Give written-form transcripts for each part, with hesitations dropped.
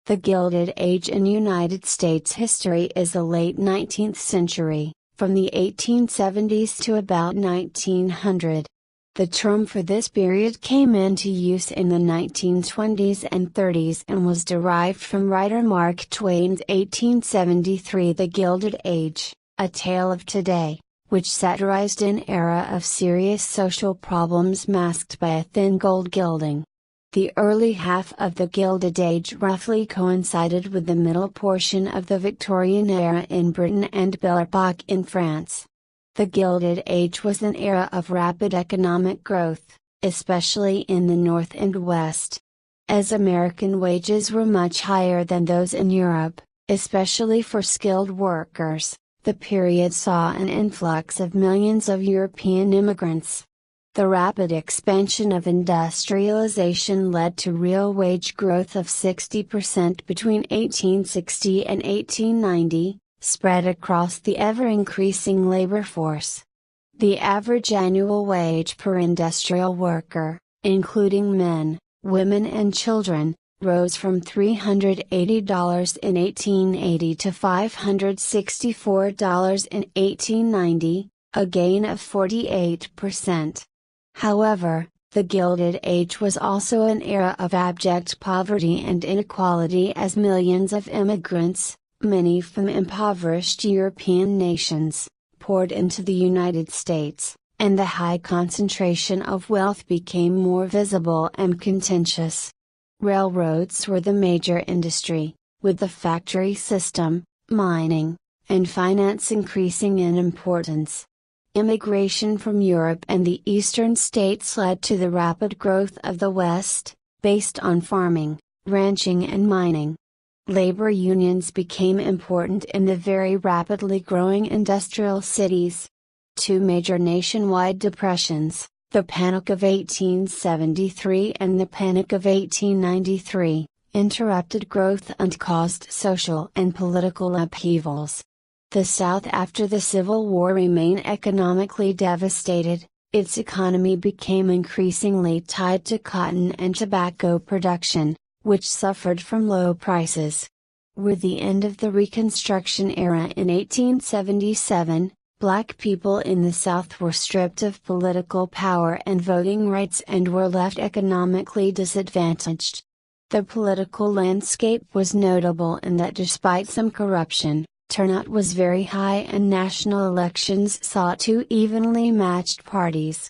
The Gilded Age in United States history is the late 19th century, from the 1870s to about 1900. The term for this period came into use in the 1920s and 30s and was derived from writer Mark Twain's 1873 The Gilded Age, A Tale of Today, which satirized an era of serious social problems masked by a thin gold gilding. The early half of the Gilded Age roughly coincided with the middle portion of the Victorian era in Britain and Belle Epoque in France. The Gilded Age was an era of rapid economic growth, especially in the North and West. As American wages were much higher than those in Europe, especially for skilled workers, the period saw an influx of millions of European immigrants. The rapid expansion of industrialization led to real wage growth of 60% between 1860 and 1890, spread across the ever-increasing labor force. The average annual wage per industrial worker, including men, women and children, rose from $380 in 1880 to $564 in 1890, a gain of 48%. However, the Gilded Age was also an era of abject poverty and inequality as millions of immigrants, many from impoverished European nations, poured into the United States, and the high concentration of wealth became more visible and contentious. Railroads were the major industry, with the factory system, mining, and finance increasing in importance. Immigration from Europe and the eastern states led to the rapid growth of the West, based on farming, ranching and mining. Labor unions became important in the very rapidly growing industrial cities. Two major nationwide depressions, the Panic of 1873 and the Panic of 1893, interrupted growth and caused social and political upheavals. The South after the Civil War remained economically devastated. Its economy became increasingly tied to cotton and tobacco production, which suffered from low prices. With the end of the Reconstruction era in 1877, Black people in the South were stripped of political power and voting rights and were left economically disadvantaged. The political landscape was notable in that despite some corruption, turnout was very high and national elections saw two evenly matched parties.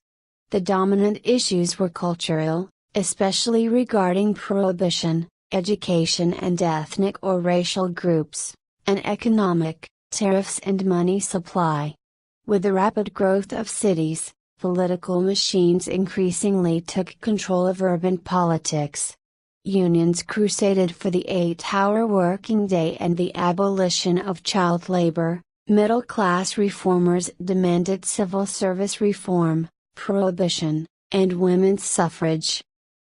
The dominant issues were cultural, especially regarding prohibition, education and ethnic or racial groups, and economic, tariffs and money supply. With the rapid growth of cities, political machines increasingly took control of urban politics. Unions crusaded for the 8-hour working day and the abolition of child labor. Middle-class reformers demanded civil service reform, prohibition, and women's suffrage.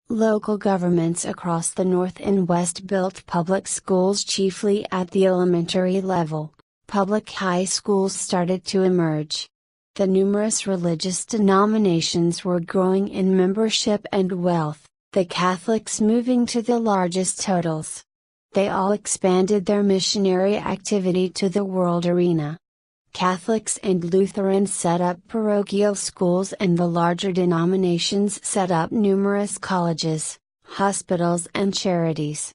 Local governments across the North and West built public schools chiefly at the elementary level. Public high schools started to emerge. The numerous religious denominations were growing in membership and wealth, the Catholics moving to the largest totals. They all expanded their missionary activity to the world arena. Catholics and Lutherans set up parochial schools and the larger denominations set up numerous colleges, hospitals and charities.